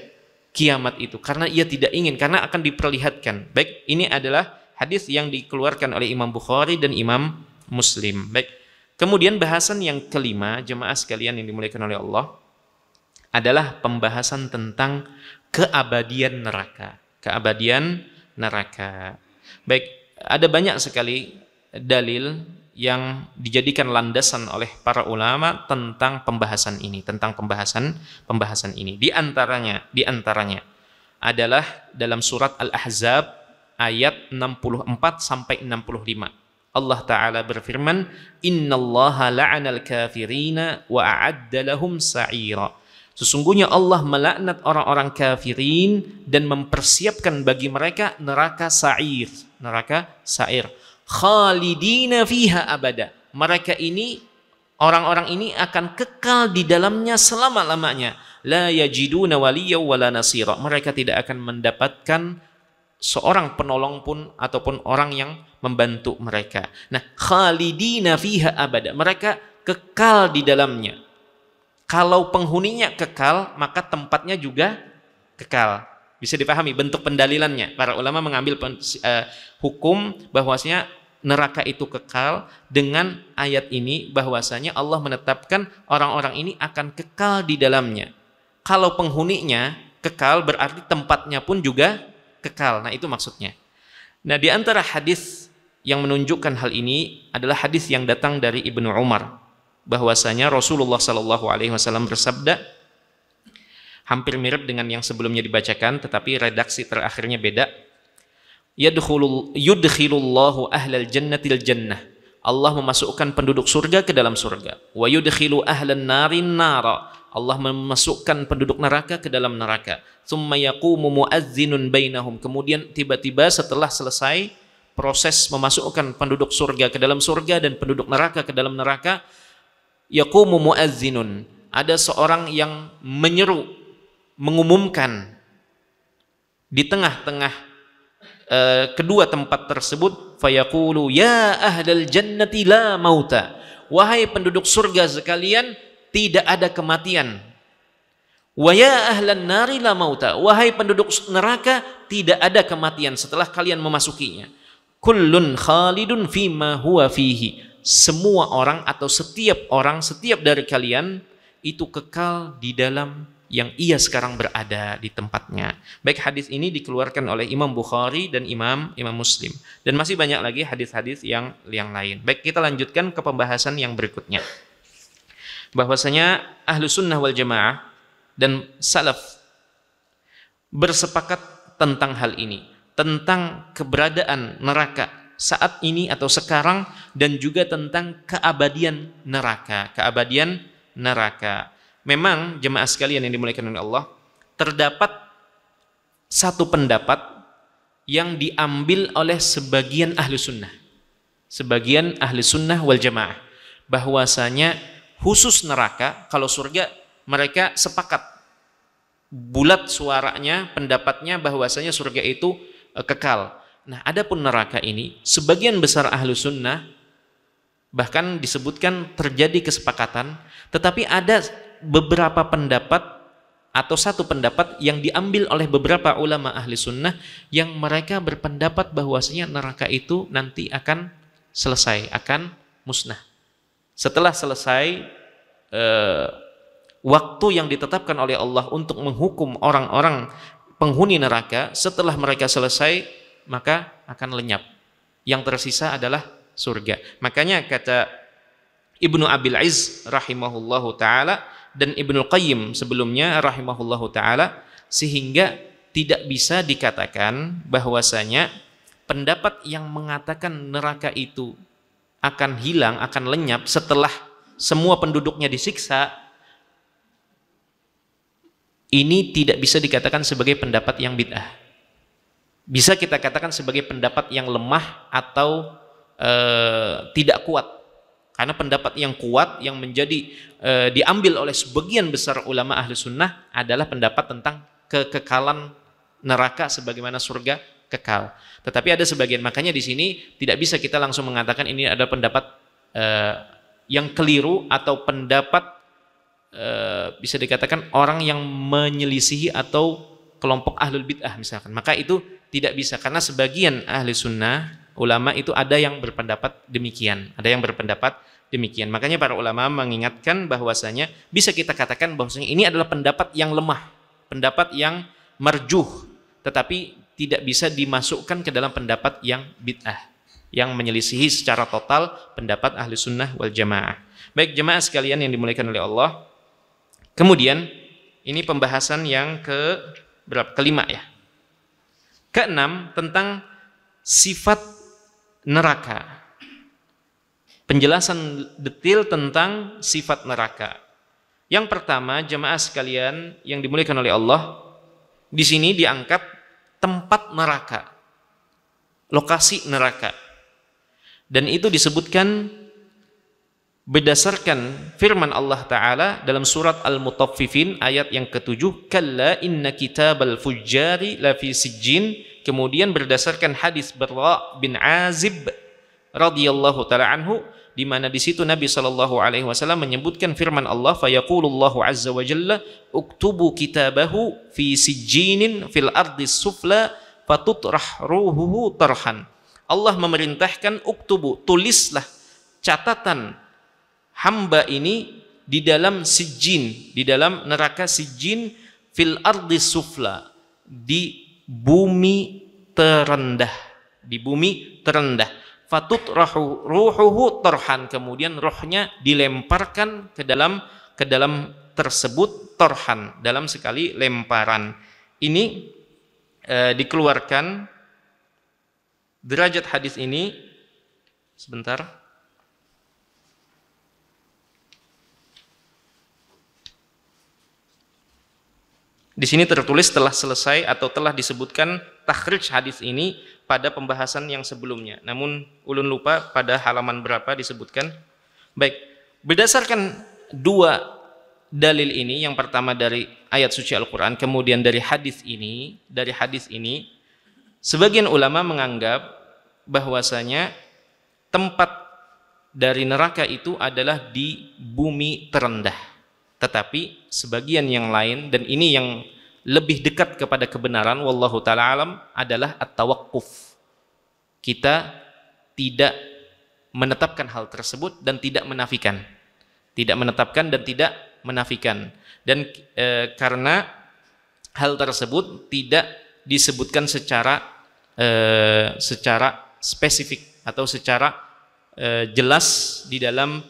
kiamat itu, karena ia tidak ingin, karena akan diperlihatkan. Baik, ini adalah hadis yang dikeluarkan oleh Imam Bukhari dan Imam Muslim. Baik, kemudian bahasan yang kelima, jemaah sekalian yang dimuliakan oleh Allah, adalah pembahasan tentang keabadian neraka. Keabadian neraka. Baik, ada banyak sekali dalil yang dijadikan landasan oleh para ulama tentang pembahasan ini, Di antaranya adalah dalam surat Al-Ahzab ayat 64 sampai 65. Allah Ta'ala berfirman, "Innallaha la'anal kafirina wa a'adda lahum sa'ira." Sesungguhnya Allah melaknat orang-orang kafirin dan mempersiapkan bagi mereka neraka sa'ir. Khalidina fiha abada. Mereka ini, orang-orang ini akan kekal di dalamnya selama-lamanya. La yajiduna waliyya wala nasira. Mereka tidak akan mendapatkan seorang penolong pun ataupun orang yang membantu mereka. Nah, khalidina fiha abada. Mereka kekal di dalamnya. Kalau penghuninya kekal, maka tempatnya juga kekal. Bisa dipahami bentuk pendalilannya. Para ulama mengambil hukum bahwasanya neraka itu kekal dengan ayat ini, bahwasanya Allah menetapkan orang-orang ini akan kekal di dalamnya. Kalau penghuninya kekal, berarti tempatnya pun juga kekal. Nah, itu maksudnya. Nah, di antara hadis yang menunjukkan hal ini adalah hadis yang datang dari Ibnu Umar, bahwasanya Rasulullah SAW bersabda, hampir mirip dengan yang sebelumnya dibacakan, tetapi redaksi terakhirnya beda. Yudkhilullahu ahlal jannatil jannah. Allah memasukkan penduduk surga ke dalam surga. Wa yudkhilu ahlan narin nara. Allah memasukkan penduduk neraka ke dalam neraka. Tsumma yaqumu muadzdzinun bainahum. Kemudian tiba-tiba setelah selesai proses memasukkan penduduk surga ke dalam surga dan penduduk neraka ke dalam neraka, yaqumu muadzdzinun. Ada seorang yang menyeru, mengumumkan di tengah-tengah kedua tempat tersebut, fayaqulu ya ahlal jannati la mauta. Wahai penduduk surga sekalian, tidak ada kematian. Wa ya ahlan nari la mauta. Wahai penduduk neraka, tidak ada kematian setelah kalian memasukinya. Kullun khalidun fima huwa fihi. Semua orang atau setiap orang, setiap dari kalian itu kekal di dalam yang ia sekarang berada di tempatnya. Baik, hadis ini dikeluarkan oleh Imam Bukhari dan Imam Muslim. Dan masih banyak lagi hadis-hadis yang lain. Baik, kita lanjutkan ke pembahasan yang berikutnya. Bahwasanya Ahlus Sunnah wal Jamaah dan Salaf bersepakat tentang hal ini, tentang keberadaan neraka saat ini atau sekarang, dan juga tentang keabadian neraka. Memang jemaah sekalian yang dimuliakan oleh Allah, terdapat satu pendapat yang diambil oleh sebagian ahli sunnah wal jamaah, bahwasanya khusus neraka. Kalau surga mereka sepakat, bulat suaranya, pendapatnya bahwasanya surga itu kekal. Nah, adapun neraka ini, sebagian besar ahli sunnah bahkan disebutkan terjadi kesepakatan, tetapi ada beberapa pendapat atau satu pendapat yang diambil oleh beberapa ulama ahli sunnah yang mereka berpendapat bahwasanya neraka itu nanti akan selesai, akan musnah. Setelah selesai waktu yang ditetapkan oleh Allah untuk menghukum orang-orang penghuni neraka, setelah mereka selesai maka akan lenyap. Yang tersisa adalah surga. Makanya kata Ibnu Abil Izz rahimahullahu ta'ala dan Ibnu Qayyim sebelumnya rahimahullahu ta'ala, sehingga tidak bisa dikatakan bahwasanya pendapat yang mengatakan neraka itu akan hilang, akan lenyap setelah semua penduduknya disiksa, ini tidak bisa dikatakan sebagai pendapat yang bid'ah. bisa kita katakan sebagai pendapat yang lemah atau tidak kuat. Karena pendapat yang kuat yang menjadi diambil oleh sebagian besar ulama ahli sunnah adalah pendapat tentang kekekalan neraka sebagaimana surga kekal. Tetapi ada sebagian, makanya di sini tidak bisa kita langsung mengatakan ini ada pendapat yang keliru atau pendapat bisa dikatakan orang yang menyelisihi atau kelompok ahlul bid'ah misalkan. Maka itu tidak bisa, karena sebagian ahli sunnah ulama itu ada yang berpendapat demikian, ada yang berpendapat demikian. Makanya para ulama mengingatkan bahwasanya bisa kita katakan bahwasanya ini adalah pendapat yang lemah, pendapat yang marjuh, tetapi tidak bisa dimasukkan ke dalam pendapat yang bid'ah, yang menyelisihi secara total pendapat ahli sunnah wal jamaah. Baik jemaah sekalian yang dimuliakan oleh Allah, kemudian ini pembahasan yang kelima ya. Keenam, tentang sifat neraka. Penjelasan detail tentang sifat neraka. Yang pertama, jemaah sekalian yang dimuliakan oleh Allah, di sini diangkat tempat neraka, lokasi neraka. Dan itu disebutkan berdasarkan firman Allah Ta'ala dalam surat Al-Mutaffifin ayat yang ke-7, kalla inna kitabal fujjari lafi sijjin. Kemudian berdasarkan hadis Barra bin Azib radhiyallahu ta'ala anhu, di mana di situ Nabi SAW menyebutkan firman Allah, fayaqulullahu azza wa jalla uktubu kitabahu fi sijjinin fil ardi sufla fatutrah ruhuhu tarhan. Allah memerintahkan uktubu, tulislah catatan hamba ini di dalam sijjin, di dalam neraka sijjin, fil ardi sufla, di bumi terendah, di bumi terendah. Fatutrahu ruhuhu tarhan, kemudian rohnya dilemparkan ke dalam tersebut, tarhan, dalam sekali lemparan. Ini dikeluarkan derajat hadis ini sebentar. Di sini tertulis telah selesai atau telah disebutkan takhrij hadis ini pada pembahasan yang sebelumnya. Namun ulun lupa pada halaman berapa disebutkan. Baik, berdasarkan dua dalil ini, yang pertama dari ayat suci Al-Qur'an, kemudian dari hadis ini, sebagian ulama menganggap bahwasanya tempat dari neraka itu adalah di bumi terendah. Tetapi sebagian yang lain, dan ini yang lebih dekat kepada kebenaran, wallahu ta'ala alam, adalah at-tawaqquf. Kita tidak menetapkan hal tersebut dan tidak menafikan. Tidak menetapkan dan tidak menafikan. Dan karena hal tersebut tidak disebutkan secara spesifik atau secara jelas di dalam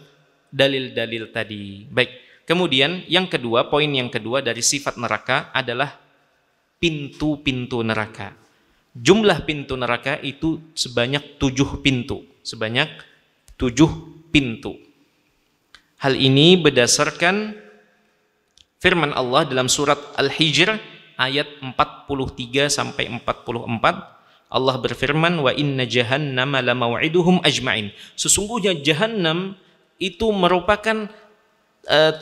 dalil-dalil tadi. Baik. Kemudian yang kedua, poin yang kedua dari sifat neraka adalah pintu-pintu neraka. Jumlah pintu neraka itu sebanyak 7 pintu. Sebanyak 7 pintu. Hal ini berdasarkan firman Allah dalam surat Al-Hijr ayat 43 sampai 44. Allah berfirman, wa inna jahannama lamau'iduhum ajma'in. Sesungguhnya jahannam itu merupakan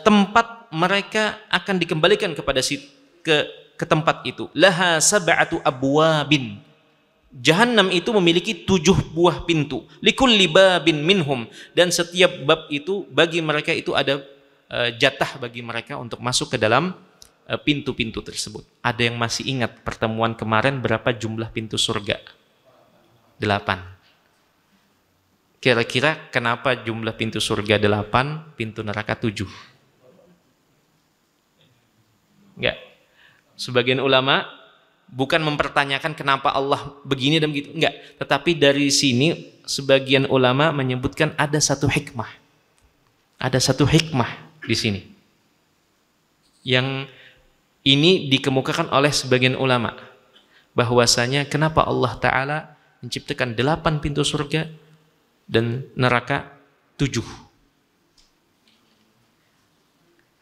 tempat mereka akan dikembalikan kepada ke tempat itu. Laha sab'atu abwabin. Jahannam itu memiliki 7 buah pintu. Likulli babin minhum, dan setiap bab itu bagi mereka itu ada jatah bagi mereka untuk masuk ke dalam pintu-pintu tersebut. Ada yang masih ingat pertemuan kemarin berapa jumlah pintu surga? 8. Kira-kira kenapa jumlah pintu surga 8, pintu neraka 7? Enggak. Sebagian ulama bukan mempertanyakan kenapa Allah begini dan begitu, enggak. Tetapi dari sini sebagian ulama menyebutkan ada satu hikmah. Ada satu hikmah di sini. Yang ini dikemukakan oleh sebagian ulama. Bahwasanya kenapa Allah Ta'ala menciptakan 8 pintu surga dan neraka 7.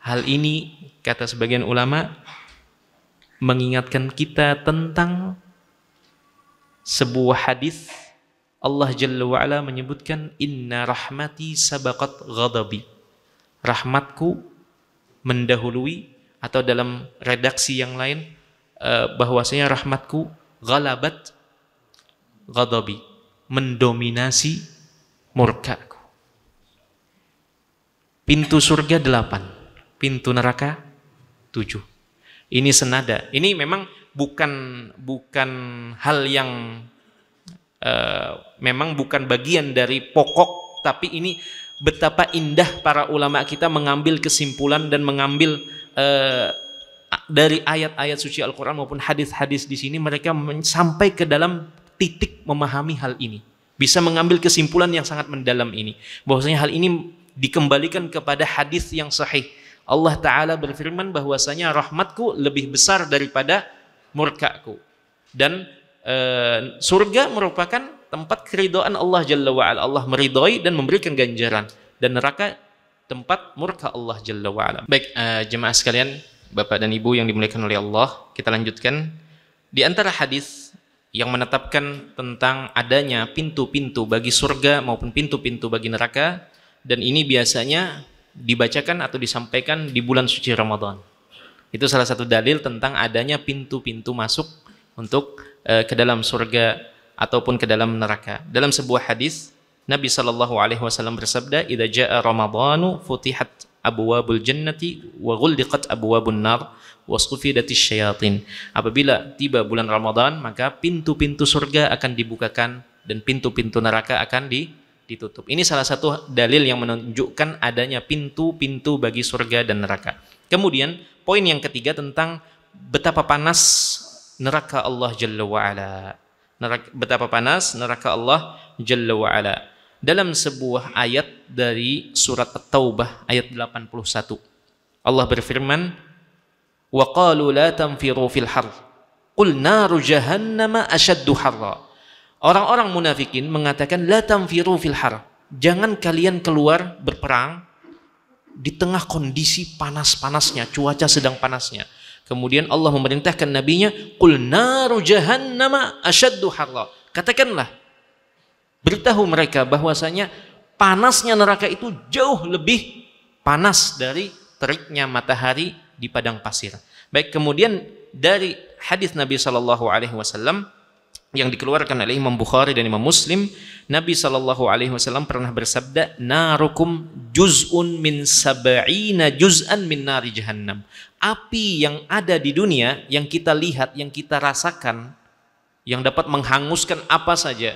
Hal ini, kata sebagian ulama, mengingatkan kita tentang sebuah hadis Allah Jalla wa'ala menyebutkan inna rahmati sabaqat ghadabi. Rahmatku mendahului, atau dalam redaksi yang lain bahwasanya rahmatku ghalabat ghadabi, mendominasi murkaku. Pintu surga 8, pintu neraka 7. Ini senada. Ini memang bukan hal yang memang bukan bagian dari pokok, tapi ini betapa indah para ulama kita mengambil kesimpulan dan mengambil dari ayat-ayat suci Al-Quran maupun hadis-hadis di sini. Mereka sampai ke dalam titik memahami hal ini, bisa mengambil kesimpulan yang sangat mendalam ini, bahwasanya hal ini dikembalikan kepada hadis yang sahih. Allah Ta'ala berfirman bahwasanya rahmatku lebih besar daripada murkaku, dan surga merupakan tempat keridhaan Allah Jalla wa'ala. Allah meridhai dan memberikan ganjaran, dan neraka tempat murka Allah Jalla wa'ala. Baik, jemaah sekalian, Bapak dan Ibu yang dimuliakan oleh Allah, kita lanjutkan. Di antara hadis yang menetapkan tentang adanya pintu-pintu bagi surga maupun pintu-pintu bagi neraka, dan ini biasanya dibacakan atau disampaikan di bulan suci Ramadan. Itu salah satu dalil tentang adanya pintu-pintu masuk untuk ke dalam surga ataupun ke dalam neraka. Dalam sebuah hadis, Nabi SAW bersabda, "Idza jaa Ramadhanu futihat abwabul jannati wa ghulliqat abwabun nar wa sufidatis syayatin." Apabila tiba bulan Ramadan, maka pintu-pintu surga akan dibukakan dan pintu-pintu neraka akan ditutup. Ini salah satu dalil yang menunjukkan adanya pintu-pintu bagi surga dan neraka. Kemudian poin yang ketiga tentang betapa panas neraka Allah Jalla wa'ala. Betapa panas neraka Allah Jalla wa'ala. Dalam sebuah ayat dari surat At-Taubah ayat 81, Allah berfirman, "Wa qalu la tanfiru fil har, qul naru jahannama ashaddu harra." Orang-orang munafikin mengatakan la tanfiru fil har, jangan kalian keluar berperang di tengah kondisi panas-panasnya, cuaca sedang panasnya. Kemudian Allah memerintahkan nabinya, qul naru jahannama ashaddu harra. Katakanlah, beritahu mereka bahwasanya panasnya neraka itu jauh lebih panas dari teriknya matahari di padang pasir. Baik, kemudian dari hadis Nabi SAW yang dikeluarkan oleh Imam Bukhari dan Imam Muslim, Nabi SAW pernah bersabda, narukum juz'un min sab'ina juz'an min nari jahannam. Api yang ada di dunia, yang kita lihat, yang kita rasakan, yang dapat menghanguskan apa saja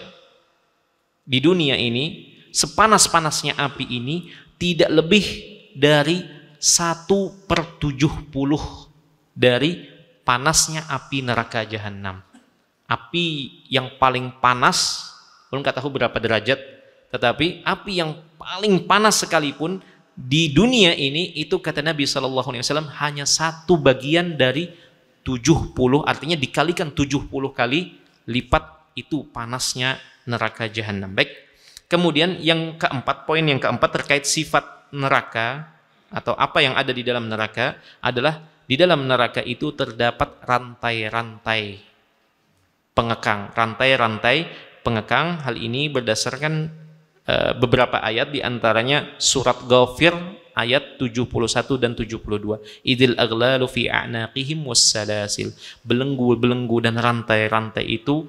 di dunia ini, sepanas-panasnya api ini tidak lebih dari 1/70 dari panasnya api neraka jahanam. Api yang paling panas, belum tahu berapa derajat, tetapi api yang paling panas sekalipun di dunia ini, itu kata Nabi SAW hanya 1 bagian dari 70, artinya dikalikan 70 kali lipat itu panasnya neraka jahanam. Baik, kemudian yang keempat, poin yang keempat terkait sifat neraka atau apa yang ada di dalam neraka adalah di dalam neraka itu terdapat rantai-rantai pengekang, rantai-rantai pengekang. Hal ini berdasarkan beberapa ayat, di antaranya surat Ghafir ayat 71 dan 72. Idil aghlalu fi a'naqihim wassalasil. Belenggu-belenggu dan rantai-rantai itu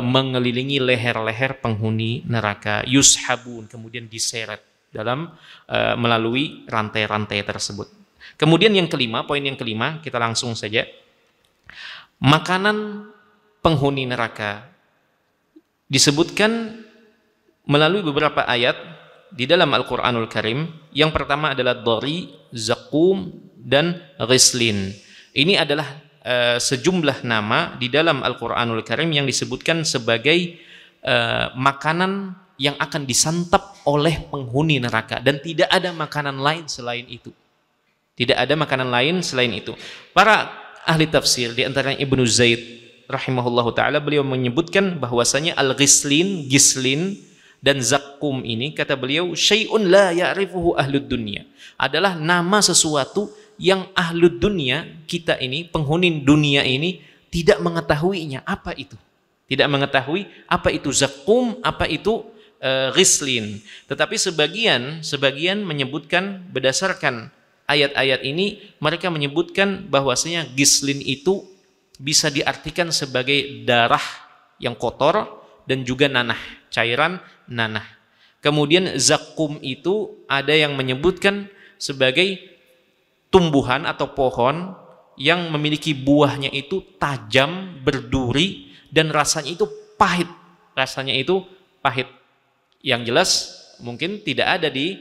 mengelilingi leher-leher penghuni neraka. Yushabun, kemudian diseret dalam melalui rantai-rantai tersebut. Kemudian yang kelima, poin yang kelima, kita langsung saja. Makanan penghuni neraka disebutkan melalui beberapa ayat di dalam Al-Quranul Karim. Yang pertama adalah dhari, zakum, dan ghislin. Ini adalah sejumlah nama di dalam Al-Quranul Karim yang disebutkan sebagai makanan yang akan disantap oleh penghuni neraka, dan tidak ada makanan lain selain itu. Tidak ada makanan lain selain itu. Para ahli tafsir, di antaranya Ibnu Zaid rahimahullahu ta'ala, beliau menyebutkan bahwasanya al-ghislin, gislin, dan zakum ini, kata beliau, syai'un la ya'rifuhu ahlud dunya, adalah nama sesuatu yang ahlud dunya, kita ini, penghuni dunia ini, tidak mengetahuinya apa itu. Tidak mengetahui apa itu zakum, apa itu ghislin. Tetapi sebagian menyebutkan berdasarkan ayat-ayat ini, mereka menyebutkan bahwasanya ghislin itu bisa diartikan sebagai darah yang kotor dan juga nanah, cairan nanah. Kemudian zakum itu ada yang menyebutkan sebagai tumbuhan atau pohon yang memiliki buahnya itu tajam, berduri, dan rasanya itu pahit. Yang jelas mungkin tidak ada di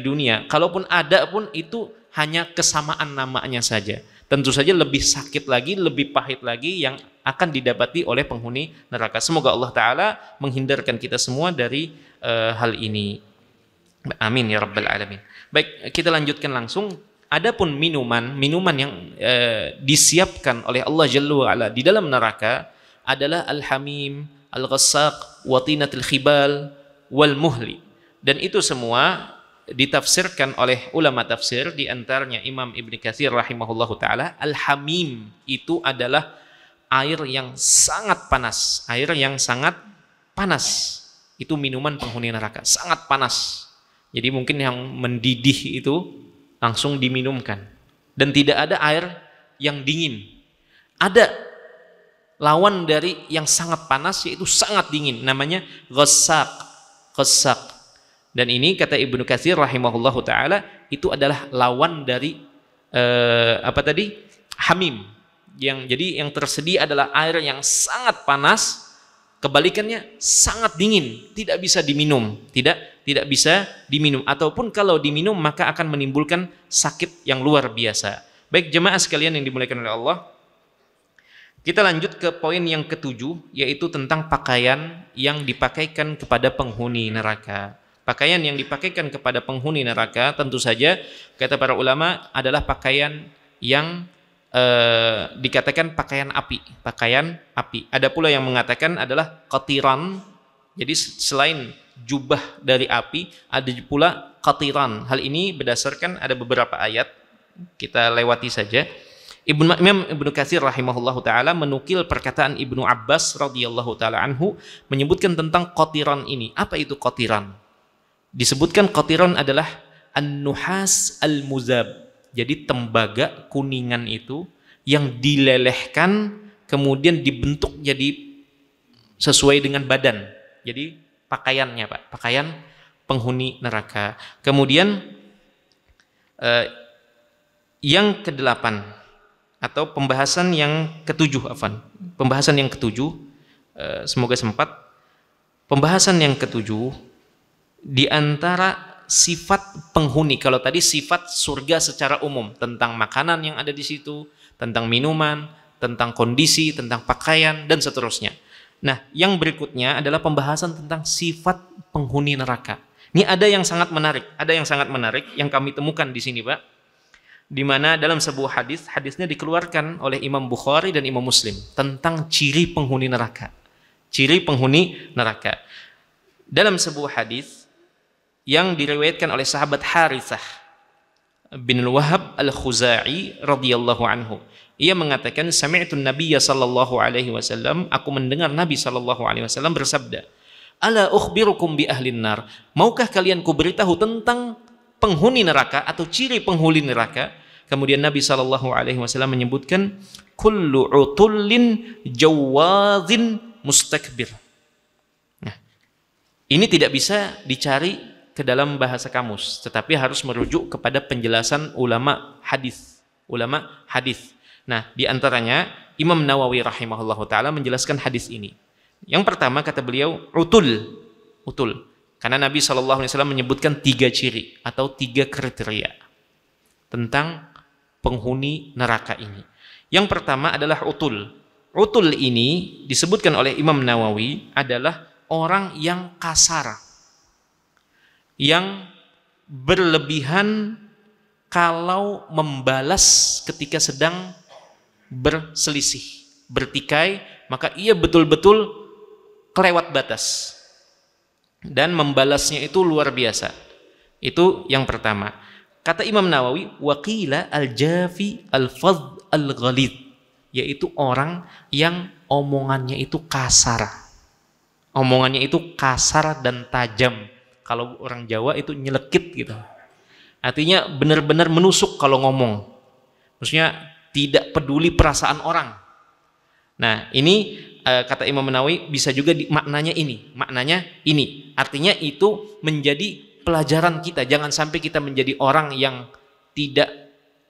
dunia. Kalaupun ada pun itu hanya kesamaan namanya saja. Tentu saja lebih sakit lagi, lebih pahit lagi yang akan didapati oleh penghuni neraka. Semoga Allah Ta'ala menghindarkan kita semua dari hal ini. Amin ya rabbal alamin. Baik, kita lanjutkan langsung. Adapun minuman yang disiapkan oleh Allah Jalla wa Ala di dalam neraka adalah al-hamim, al-ghassaq, watinatul khibal, wal muhli. Dan itu semua ditafsirkan oleh ulama tafsir, di antaranya Imam Ibnu Katsir rahimahullahu taala. Al-hamim itu adalah air yang sangat panas, itu minuman penghuni neraka, sangat panas. Jadi mungkin yang mendidih itu langsung diminumkan, dan tidak ada air yang dingin. Ada lawan dari yang sangat panas, yaitu sangat dingin, namanya ghassaq. Dan ini kata Ibnu Katsir rahimahullahu taala, itu adalah lawan dari hamim. Jadi yang tersedia adalah air yang sangat panas, kebalikannya sangat dingin, tidak bisa diminum, tidak bisa diminum, ataupun kalau diminum maka akan menimbulkan sakit yang luar biasa. Baik jemaah sekalian yang dimuliakan oleh Allah, kita lanjut ke poin yang ketujuh, yaitu tentang pakaian yang dipakaikan kepada penghuni neraka. Pakaian yang dipakaikan kepada penghuni neraka tentu saja kata para ulama adalah pakaian yang dikatakan pakaian api. Ada pula yang mengatakan adalah qatiran. Jadi selain jubah dari api, ada pula qatiran. Hal ini berdasarkan ada beberapa ayat, kita lewati saja. Imam Ibnu Katsir rahimahullahu taala menukil perkataan Ibnu Abbas radhiyallahu taala anhu menyebutkan tentang qatiran ini. Apa itu qatiran? Disebutkan qatiran adalah an-nuhas al-muzab. Jadi tembaga kuningan itu yang dilelehkan kemudian dibentuk jadi sesuai dengan badan. Jadi pakaiannya, Pak, pakaian penghuni neraka. Kemudian yang kedelapan atau pembahasan yang ketujuh, semoga sempat. Pembahasan yang ketujuh di antara sifat penghuni, kalau tadi sifat surga secara umum tentang makanan yang ada di situ, tentang minuman, tentang kondisi, tentang pakaian dan seterusnya. Nah, yang berikutnya adalah pembahasan tentang sifat penghuni neraka. Ini ada yang sangat menarik yang kami temukan di sini, Pak. Di mana dalam sebuah hadisnya dikeluarkan oleh Imam Bukhari dan Imam Muslim tentang ciri penghuni neraka. Dalam sebuah hadis yang diriwayatkan oleh sahabat Harithah bin Wahab al-Khuzai radhiyallahu anhu. Ia mengatakan, sami'tu Nabiyya sallallahu alaihi wasallam, aku mendengar Nabi sallallahu alaihi wasallam bersabda, ala ukhbirukum bi ahlin nar, maukah kalian kuberitahu tentang penghuni neraka atau ciri penghuni neraka? Kemudian Nabi sallallahu alaihi wasallam menyebutkan, kullu utullin jawazin mustakbir. Nah, ini tidak bisa dicari ke dalam bahasa kamus, tetapi harus merujuk kepada penjelasan ulama hadis. Nah, di antaranya Imam Nawawi rahimahullahu taala menjelaskan hadis ini. Yang pertama kata beliau utul. Karena Nabi sallallahu alaihi wasallam menyebutkan 3 ciri atau 3 kriteria tentang penghuni neraka ini. Yang pertama adalah utul. Utul ini disebutkan oleh Imam Nawawi adalah orang yang kasar, yang berlebihan kalau membalas ketika sedang berselisih, bertikai, maka ia betul-betul kelewat batas dan membalasnya itu luar biasa. Itu yang pertama. Kata Imam Nawawi, waqila al-jafi al-fadh al-ghalid. yaitu orang yang omongannya itu kasar. Omongannya itu kasar dan tajam. Kalau orang Jawa itu nyelekit gitu. Artinya benar-benar menusuk kalau ngomong. Maksudnya tidak peduli perasaan orang. Nah, ini kata Imam Nawawi bisa juga maknanya ini. Artinya itu menjadi pelajaran kita. Jangan sampai kita menjadi orang yang tidak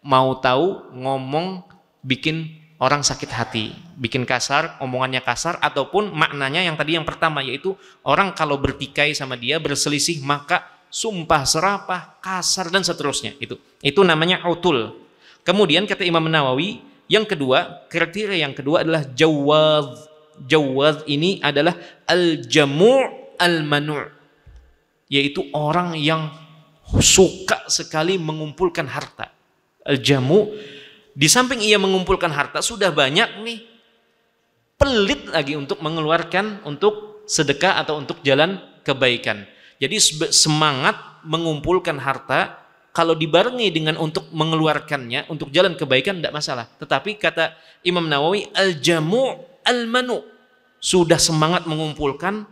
mau tahu ngomong bikin orang sakit hati, bikin kasar, omongannya kasar, ataupun maknanya yang tadi yang pertama, yaitu orang kalau bertikai sama dia, berselisih, maka sumpah serapah, kasar, dan seterusnya. Itu namanya utul. Kemudian kata Imam Nawawi, yang kedua, kriteria yang kedua adalah jawaz. Jawaz ini adalah al-jamu' al-manu', yaitu orang yang suka sekali mengumpulkan harta. Al-jamu', di samping ia mengumpulkan harta, sudah banyak nih, pelit lagi untuk mengeluarkan untuk sedekah atau untuk jalan kebaikan. Jadi semangat mengumpulkan harta, kalau dibarengi dengan untuk mengeluarkannya untuk jalan kebaikan tidak masalah. Tetapi kata Imam Nawawi, al-jamu' al-manu', sudah semangat mengumpulkan,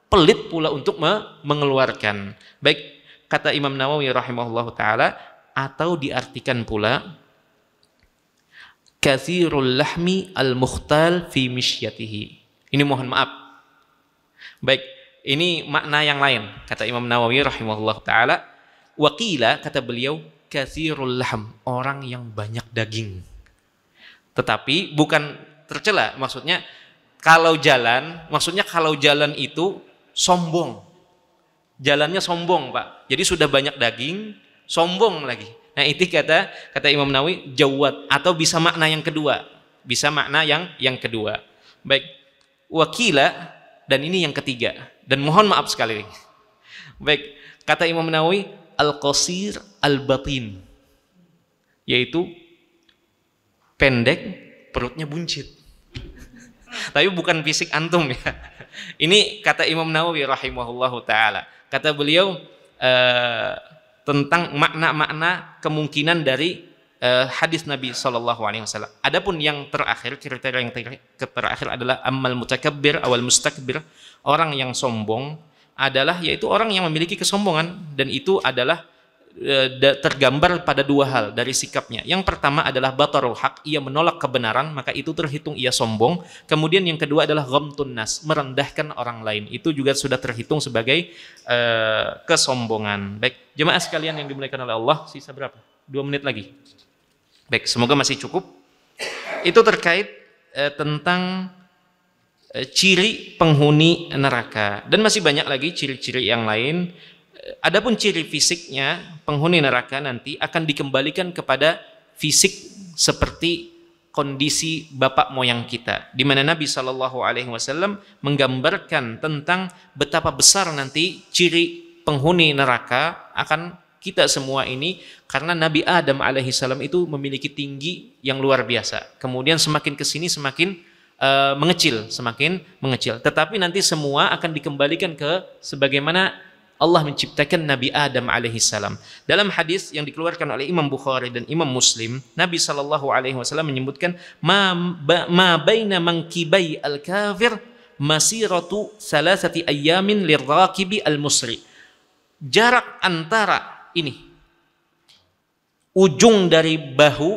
pelit pula untuk mengeluarkan. Baik, kata Imam Nawawi rahimahullahu taala, atau diartikan pula katsirul lahmi al-mukhtal fi mishyatihi. Ini mohon maaf. Baik, ini makna yang lain kata Imam Nawawi rahimahullah taala. Waqila, kata beliau, katsirul lahm, orang yang banyak daging. Tetapi bukan tercela, maksudnya kalau jalan itu sombong. Jalannya sombong, Pak. Jadi sudah banyak daging, sombong lagi. Nah, itu kata Imam Nawawi jawad, atau bisa makna yang kedua. Bisa makna yang kedua. Baik. Wakila, dan ini yang ketiga. Dan mohon maaf sekali. Baik, kata Imam Nawawi al-qasir al-batin, yaitu pendek, perutnya buncit. Tapi bukan fisik antum ya. Ini kata Imam Nawawi rahimahullahu taala. Kata beliau tentang makna-makna kemungkinan dari hadis Nabi SAW. Adapun yang terakhir, kriteria yang terakhir adalah ammal mutakabbir awal mustakbir, orang yang sombong adalah yaitu orang yang memiliki kesombongan, dan itu adalah tergambar pada dua hal dari sikapnya. Yang pertama adalah batarul haq, ia menolak kebenaran, maka itu terhitung ia sombong. Kemudian yang kedua adalah ghamtun nas, merendahkan orang lain, itu juga sudah terhitung sebagai kesombongan. Baik, jemaah sekalian yang dimuliakan oleh Allah, sisa berapa? 2 menit lagi. Baik, semoga masih cukup. Itu terkait tentang ciri penghuni neraka, dan masih banyak lagi ciri-ciri yang lain. Adapun ciri fisiknya penghuni neraka nanti akan dikembalikan kepada fisik seperti kondisi bapak moyang kita, di mana Nabi SAW menggambarkan tentang betapa besar nanti ciri penghuni neraka akan kita semua ini, karena Nabi Adam alaihissalam itu memiliki tinggi yang luar biasa. Kemudian semakin kesini semakin semakin mengecil. Tetapi nanti semua akan dikembalikan ke sebagaimana Allah menciptakan Nabi Adam alaihissalam. Dalam hadis yang dikeluarkan oleh Imam Bukhari dan Imam Muslim, Nabi SAW menyebutkan ma baina mankibai al-kafir masiratu salasati ayyamin lirraqibi al-musri. Jarak antara ini, ujung dari bahu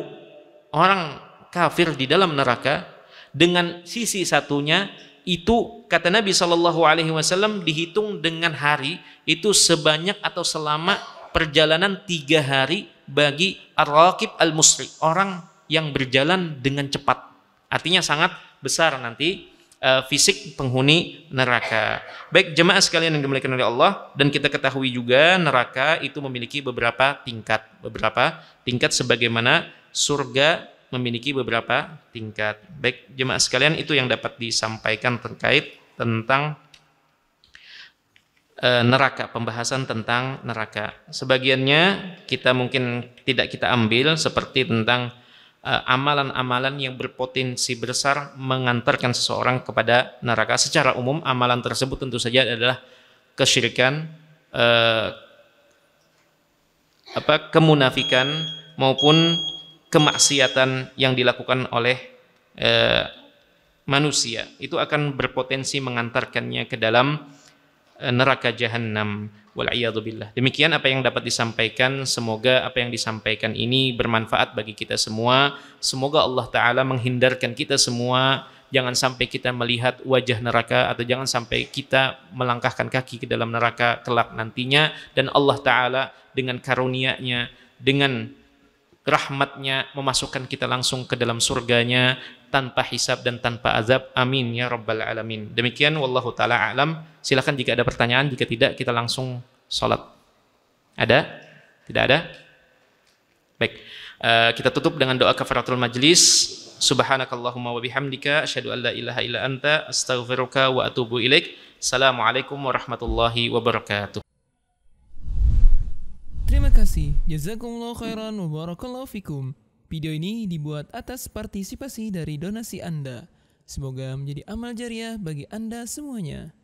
orang kafir di dalam neraka dengan sisi satunya, itu kata Nabi SAW dihitung dengan hari, itu sebanyak atau selama perjalanan 3 hari bagi ar-raqib al-musri, orang yang berjalan dengan cepat. Artinya sangat besar nanti fisik penghuni neraka. Baik, jemaah sekalian yang dimuliakan oleh Allah, dan kita ketahui juga neraka itu memiliki beberapa tingkat sebagaimana surga memiliki beberapa tingkat. Baik, jemaah sekalian, itu yang dapat disampaikan terkait tentang neraka, pembahasan tentang neraka. Sebagiannya kita mungkin tidak kita ambil, seperti tentang amalan-amalan yang berpotensi besar mengantarkan seseorang kepada neraka. Secara umum amalan tersebut tentu saja adalah kesyirikan, kemunafikan maupun kemaksiatan yang dilakukan oleh manusia itu akan berpotensi mengantarkannya ke dalam neraka jahanam, wal'iyadzubillah. Demikian apa yang dapat disampaikan. Semoga apa yang disampaikan ini bermanfaat bagi kita semua. Semoga Allah Ta'ala menghindarkan kita semua, jangan sampai kita melihat wajah neraka, atau jangan sampai kita melangkahkan kaki ke dalam neraka kelak nantinya. Dan Allah Ta'ala dengan karunia-Nya, dengan rahmatnya memasukkan kita langsung ke dalam surganya tanpa hisab dan tanpa azab. Amin ya rabbal alamin. Demikian wallahu taala alam. Silakan jika ada pertanyaan, jika tidak kita langsung salat. Ada? Tidak ada? Baik. Kita tutup dengan doa kafaratul majlis. Subhanakallahumma wa bihamdika asyhadu an la ilaha illa anta astaghfiruka wa atubu ilaik. Assalamualaikum warahmatullahi wabarakatuh. Terima kasih, jazakumullah khairan wa barakallahu fikum. Video ini dibuat atas partisipasi dari donasi Anda. Semoga menjadi amal jariah bagi Anda semuanya.